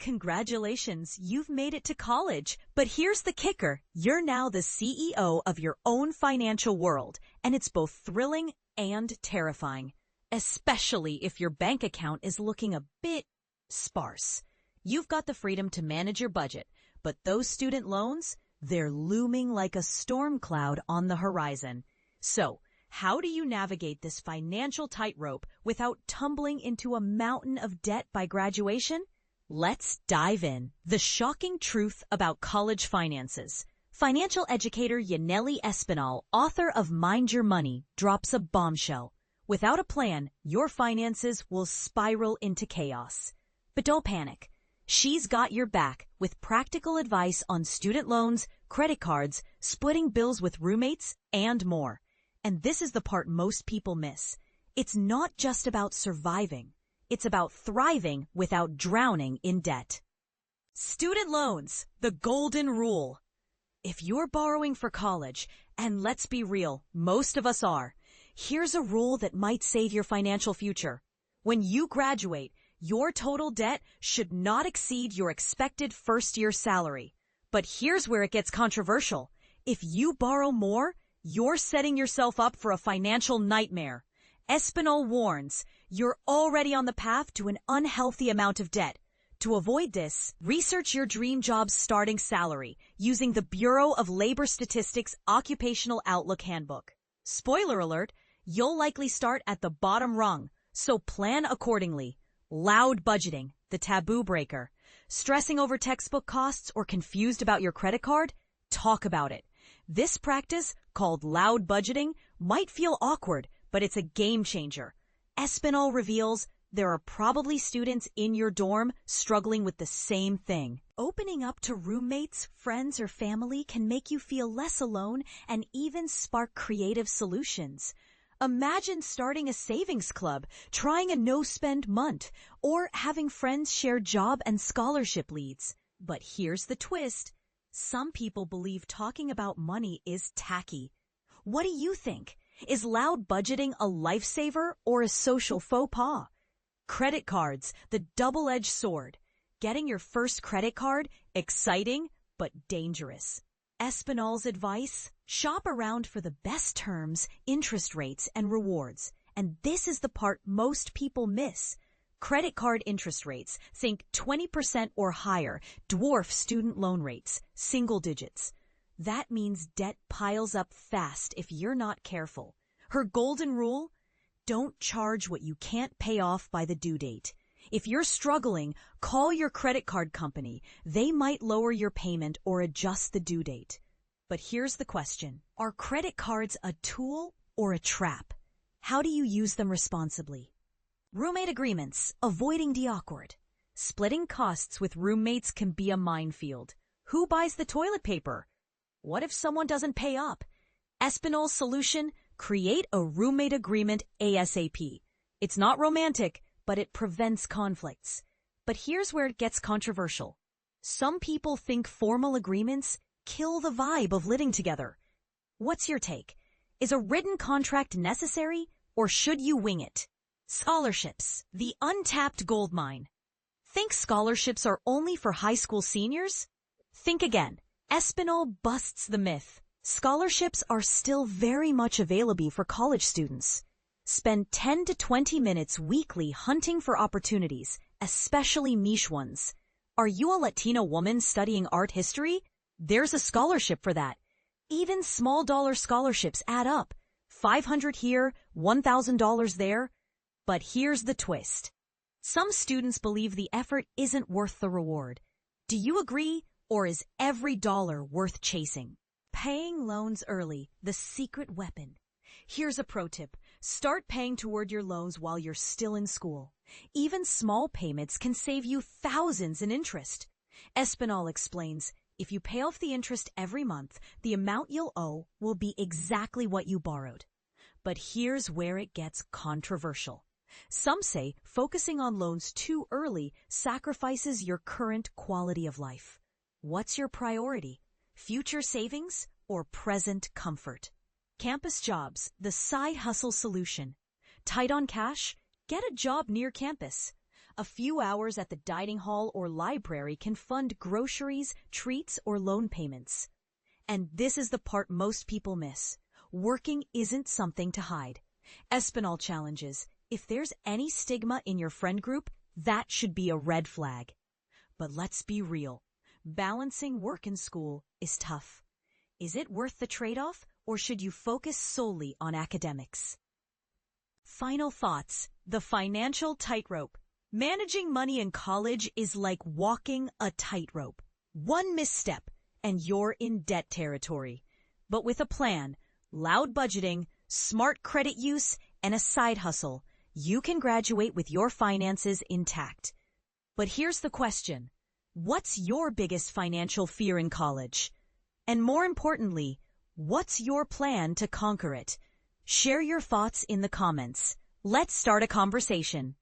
Congratulations, you've made it to college. But here's the kicker. You're now the CEO of your own financial world, and it's both thrilling and terrifying, especially if your bank account is looking a bit sparse. You've got the freedom to manage your budget, but those student loans, they're looming like a storm cloud on the horizon. So, how do you navigate this financial tightrope without tumbling into a mountain of debt by graduation? Let's dive in. The shocking truth about college finances. Financial educator Yaneli Espinal, author of Mind Your Money, drops a bombshell. Without a plan, your finances will spiral into chaos. But don't panic. She's got your back with practical advice on student loans, credit cards, splitting bills with roommates, and more. And this is the part most people miss. It's not just about surviving. It's about thriving without drowning in debt. Student loans, the golden rule. If you're borrowing for college, and let's be real, most of us are, here's a rule that might save your financial future. When you graduate, your total debt should not exceed your expected first-year salary. But here's where it gets controversial. If you borrow more, you're setting yourself up for a financial nightmare. Espinal warns, you're already on the path to an unhealthy amount of debt. To avoid this, research your dream job's starting salary using the Bureau of Labor Statistics Occupational Outlook Handbook. Spoiler alert, you'll likely start at the bottom rung, so plan accordingly. Loud budgeting, the taboo breaker. Stressing over textbook costs or confused about your credit card? Talk about it. This practice, called loud budgeting, might feel awkward, but it's a game changer. Espinal reveals there are probably students in your dorm struggling with the same thing. Opening up to roommates, friends, or family can make you feel less alone and even spark creative solutions. Imagine starting a savings club, trying a no-spend month, or having friends share job and scholarship leads. But here's the twist. Some people believe talking about money is tacky. What do you think? Is loud budgeting a lifesaver or a social faux pas? Credit cards, the double-edged sword. Getting your first credit card, exciting but dangerous. Espinal's advice? Shop around for the best terms, interest rates, and rewards. And this is the part most people miss. Credit card interest rates, think 20% or higher, dwarf student loan rates, single digits. That means debt piles up fast if you're not careful. Her golden rule? Don't charge what you can't pay off by the due date. If you're struggling, call your credit card company. They might lower your payment or adjust the due date. But here's the question. Are credit cards a tool or a trap? How do you use them responsibly? Roommate agreements, avoiding the awkward. Splitting costs with roommates can be a minefield. Who buys the toilet paper? What if someone doesn't pay up? Espinal's solution? Create a roommate agreement ASAP. It's not romantic, but it prevents conflicts. But here's where it gets controversial. Some people think formal agreements kill the vibe of living together. What's your take? Is a written contract necessary, or should you wing it? Scholarships, the untapped goldmine. Think scholarships are only for high school seniors? Think again. Espinal busts the myth. Scholarships are still very much available for college students. Spend 10 to 20 minutes weekly hunting for opportunities, especially niche ones. Are you a Latina woman studying art history? There's a scholarship for that. Even small dollar scholarships add up. $500 here, $1,000 there. But here's the twist. Some students believe the effort isn't worth the reward. Do you agree, or is every dollar worth chasing? Paying loans early, the secret weapon. Here's a pro tip. Start paying toward your loans while you're still in school. Even small payments can save you thousands in interest. Espinal explains, if you pay off the interest every month, the amount you'll owe will be exactly what you borrowed. But here's where it gets controversial. Some say focusing on loans too early sacrifices your current quality of life. What's your priority? Future savings or present comfort? Campus jobs, the side hustle solution. Tight on cash? Get a job near campus. A few hours at the dining hall or library can fund groceries, treats, or loan payments. And this is the part most people miss. Working isn't something to hide. Espinal challenges. If there's any stigma in your friend group, that should be a red flag. But let's be real. Balancing work and school is tough. Is it worth the trade-off, or should you focus solely on academics? Final thoughts. The financial tightrope. Managing money in college is like walking a tightrope. One misstep, and you're in debt territory. But with a plan, loud budgeting, smart credit use, and a side hustle, you can graduate with your finances intact. But here's the question. What's your biggest financial fear in college? And more importantly, what's your plan to conquer it? Share your thoughts in the comments. Let's start a conversation.